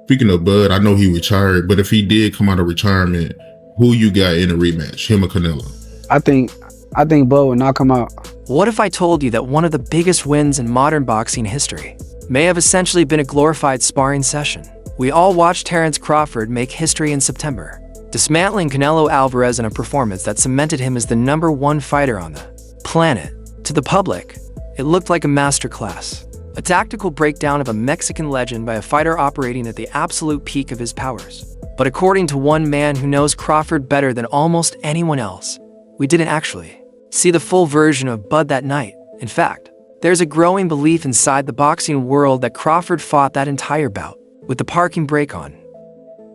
Speaking of Bud, I know he retired, but if he did come out of retirement, who you got in a rematch, him or Canelo? I think Bud would knock him out. What if I told you that one of the biggest wins in modern boxing history may have essentially been a glorified sparring session? We all watched Terence Crawford make history in September, dismantling Canelo Alvarez in a performance that cemented him as the #1 fighter on the planet. To the public, it looked like a masterclass, a tactical breakdown of a Mexican legend by a fighter operating at the absolute peak of his powers. But according to one man who knows Crawford better than almost anyone else, we didn't actually see the full version of Bud that night. In fact, there's a growing belief inside the boxing world that Crawford fought that entire bout with the parking brake on.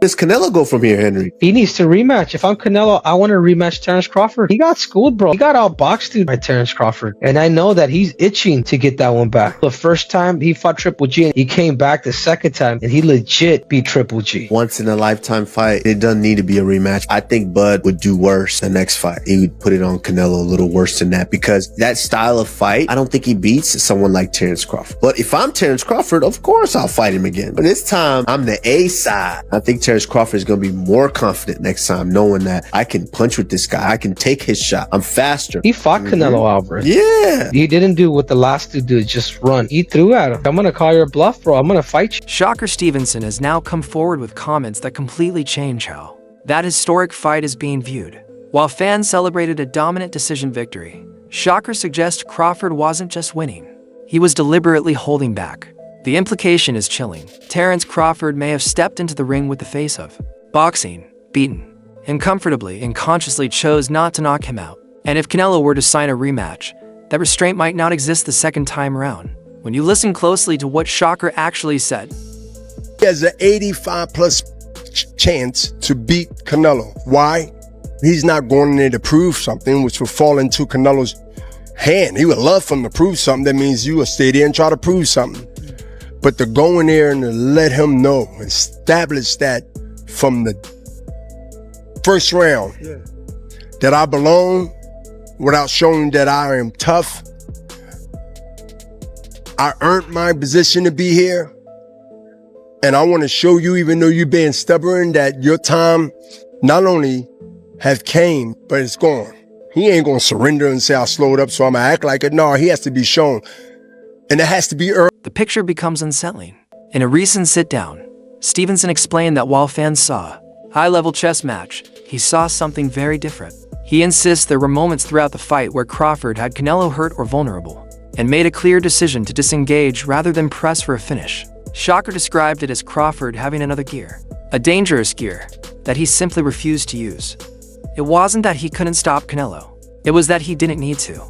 Does Canelo go from here, Henry? He needs to rematch. If I'm Canelo, I want to rematch Terence Crawford. He got schooled, bro. He got outboxed by Terence Crawford. And I know that he's itching to get that one back. The first time he fought Triple G, and he came back the second time, and he legit beat Triple G. Once in a lifetime fight. It doesn't need to be a rematch. I think Bud would do worse the next fight. He would put it on Canelo a little worse than that, because that style of fight, I don't think he beats someone like Terence Crawford. But if I'm Terence Crawford, of course I'll fight him again. But this time, I'm the A side. I think Terence Crawford is going to be more confident next time, knowing that I can punch with this guy. I can take his shot. I'm faster. He fought Canelo Alvarez. Yeah. He didn't do what the last two did, just run. He threw at him. I'm going to call your bluff, bro. I'm going to fight you. Shakur Stevenson has now come forward with comments that completely change how that historic fight is being viewed. While fans celebrated a dominant decision victory, Shakur suggests Crawford wasn't just winning. He was deliberately holding back. The implication is chilling. Terence Crawford may have stepped into the ring with the face of boxing, beaten, and comfortably and consciously chose not to knock him out. And if Canelo were to sign a rematch, that restraint might not exist the second time around. When you listen closely to what Shakur actually said, he has an 85+ chance to beat Canelo. Why? He's not going in there to prove something, which will fall into Canelo's hand. He would love for him to prove something. That means you will stay there and try to prove something. But to go in there and to let him know, establish that from the first round, that I belong without showing that I am tough. I earned my position to be here. And I want to show you, even though you're being stubborn, that your time not only have came, but it's gone. He ain't going to surrender and say, I slowed up, so I'm going to act like it. No, he has to be shown. And it has to be earned. the picture becomes unsettling. In a recent sit-down, Stevenson explained that while fans saw a high-level chess match, he saw something very different. He insists there were moments throughout the fight where Crawford had Canelo hurt or vulnerable, and made a clear decision to disengage rather than press for a finish. Shakur described it as Crawford having another gear, a dangerous gear, that he simply refused to use. It wasn't that he couldn't stop Canelo, it was that he didn't need to.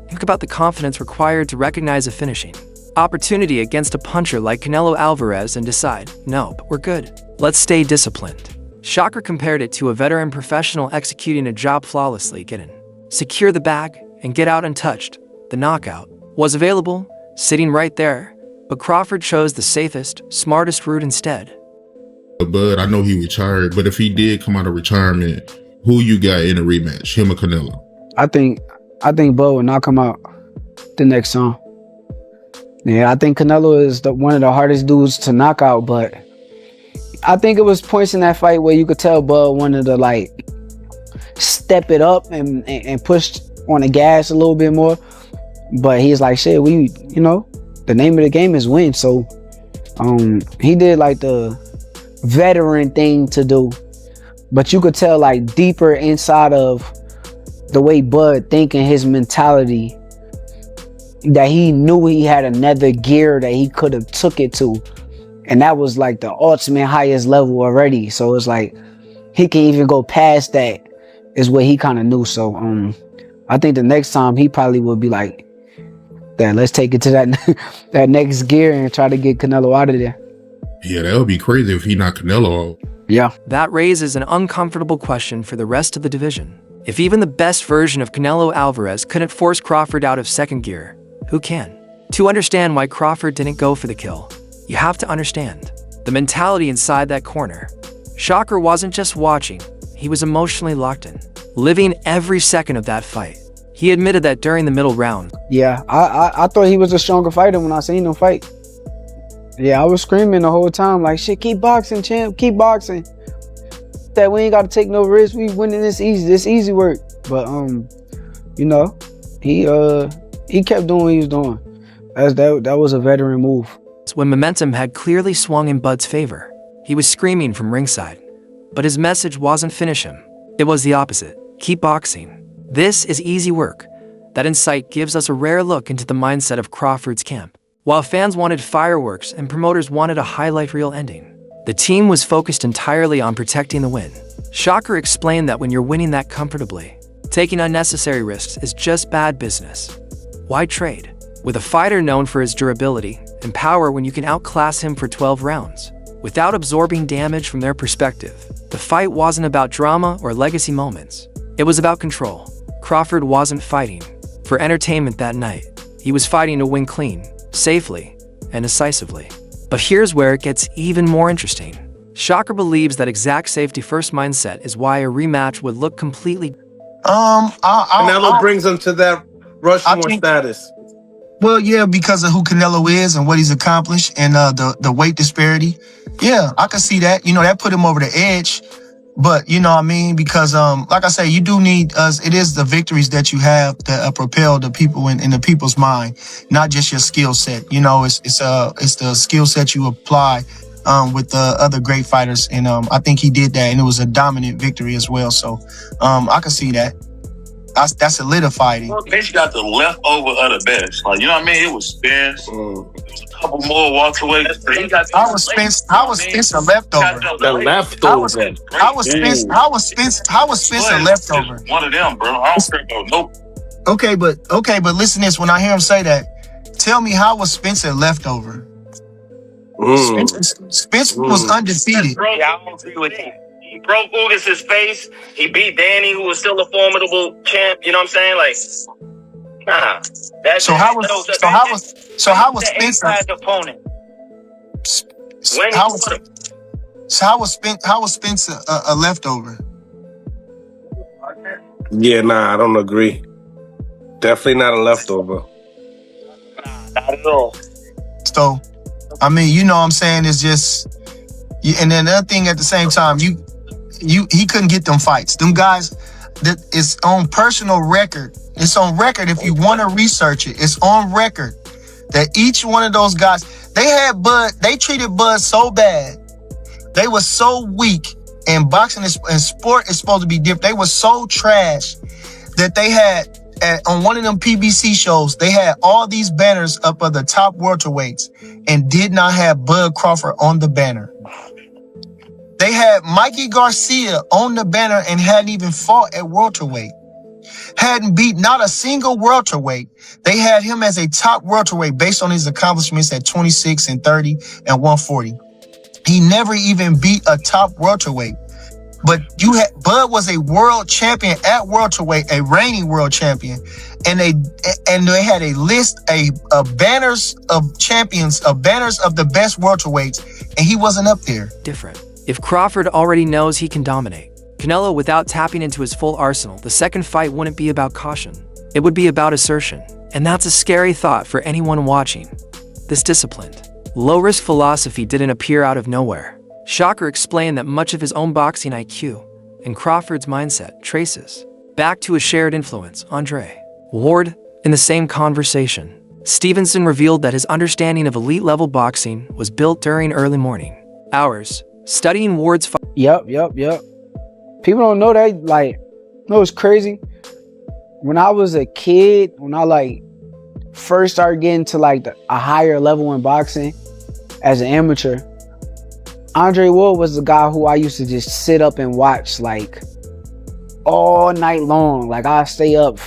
Think about the confidence required to recognize a finishing opportunity against a puncher like Canelo Alvarez and decide, nope, we're good. Let's stay disciplined. Shakur compared it to a veteran professional executing a job flawlessly. Get in, secure the bag, and get out untouched. The knockout was available, sitting right there, but Crawford chose the safest, smartest route instead. Bud, I know he retired, but if he did come out of retirement, who you got in a rematch, him or Canelo? I think Bud would knock him out the next time. Yeah, I think Canelo is one of the hardest dudes to knock out, but I think it was points in that fight where you could tell Bud wanted to like step it up and push on the gas a little bit more. But he's like, shit, the name of the game is win. So he did like the veteran thing to do. But you could tell like deeper inside of the way Bud thinking, his mentality, that he knew he had another gear that he could have took it to. And that was like the ultimate highest level already. So it's like he can even go past that is what he kind of knew. So I think the next time he probably would be like, "Then let's take it to that next gear and try to get Canelo out of there." Yeah, that would be crazy if he knocked Canelo out. Yeah. That raises an uncomfortable question for the rest of the division. If even the best version of Canelo Alvarez couldn't force Crawford out of second gear, who can? To understand why Crawford didn't go for the kill, you have to understand the mentality inside that corner. Shakur wasn't just watching, he was emotionally locked in, living every second of that fight. He admitted that during the middle round. Yeah, I thought he was a stronger fighter when I seen him fight. Yeah, I was screaming the whole time like, shit, keep boxing, champ, keep boxing. That we ain't got to take no risks. We winning this easy work. But you know, he kept doing what he was doing. That was a veteran move. When momentum had clearly swung in Bud's favor, he was screaming from ringside. But his message wasn't finish him. It was the opposite. Keep boxing. This is easy work. That insight gives us a rare look into the mindset of Crawford's camp. While fans wanted fireworks and promoters wanted a highlight reel ending, the team was focused entirely on protecting the win. Shakur explained that when you're winning that comfortably, taking unnecessary risks is just bad business. Why trade with a fighter known for his durability and power when you can outclass him for 12 rounds without absorbing damage? From their perspective, the fight wasn't about drama or legacy moments. It was about control. Crawford wasn't fighting for entertainment that night. He was fighting to win clean, safely, and decisively. But here's where it gets even more interesting. Shakur believes that exact safety-first mindset is why a rematch would look completely. Canelo brings him to that Rushmore status. Well, yeah, because of who Canelo is and what he's accomplished and the weight disparity. Yeah, I can see that. You know, that put him over the edge. But, you know what I mean? Because, like I say, you do need us. It is the victories that you have that propel the people in the people's mind, not just your skill set. You know, it's the skill set you apply with the other great fighters. And I think he did that, and it was a dominant victory as well. So I can see that. That solidified him. Bitch got the leftover of the best. Like, you know what I mean? It was Spence. There was a couple more walks away. I was Spencer leftover. The leftover. How was Spencer leftover? One of them, bro. I don't care about nope. Okay, but listen to this. When I hear him say that, tell me, how was Spencer leftover? Spencer was undefeated. Yeah, I don't agree with that. He broke Ugas' face. He beat Danny, who was still a formidable champ. You know what I'm saying? Like, nah. So how was Spencer? Opponent. How was Spencer a leftover? Yeah, nah, I don't agree. Definitely not a leftover. Not at all. So, I mean, you know what I'm saying? It's just, and then another thing at the same time, he couldn't get them fights. Them guys, that it's on personal record. It's on record. If you want to research it, it's on record that each one of those guys, they treated Bud so bad. They were so weak, and boxing and sport is supposed to be different. They were so trash that they had, on one of them PBC shows, they had all these banners up of the top welterweights and did not have Bud Crawford on the banner. They had Mikey Garcia on the banner and hadn't even fought at welterweight. Hadn't beat not a single welterweight. They had him as a top welterweight based on his accomplishments at 26 and 30 and 140. He never even beat a top welterweight. But Bud was a world champion at welterweight, a reigning world champion, and they had a list of banners of champions, of banners of the best welterweights, and he wasn't up there. Different. If Crawford already knows he can dominate Canelo without tapping into his full arsenal, the second fight wouldn't be about caution. It would be about assertion. And that's a scary thought for anyone watching. This disciplined, low-risk philosophy didn't appear out of nowhere. Shakur explained that much of his own boxing IQ and Crawford's mindset traces back to a shared influence, Andre Ward. In the same conversation, Stevenson revealed that his understanding of elite-level boxing was built during early morning hours, studying Ward's fight. Yep. People don't know that. Like, you know what's crazy? When I was a kid, when I first started getting to a higher level in boxing as an amateur, Andre Ward was the guy who I used to just sit up and watch all night long. I stay up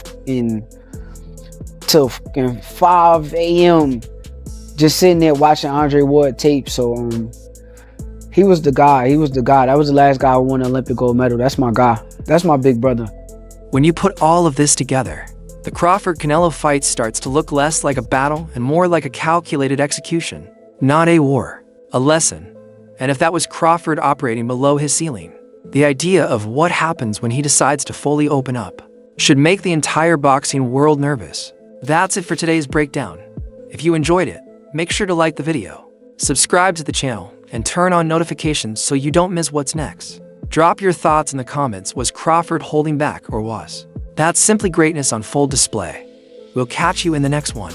till 5 a.m. just sitting there watching Andre Ward tape. So he was the guy. That was the last guy who won an Olympic gold medal. That's my guy. That's my big brother. When you put all of this together, the Crawford-Canelo fight starts to look less like a battle and more like a calculated execution. Not a war, a lesson. And if that was Crawford operating below his ceiling, the idea of what happens when he decides to fully open up should make the entire boxing world nervous. That's it for today's breakdown. If you enjoyed it, make sure to like the video, Subscribe to the channel and turn on notifications so you don't miss what's next. Drop your thoughts in the comments. Was Crawford holding back or was? That's simply greatness on full display. We'll catch you in the next one.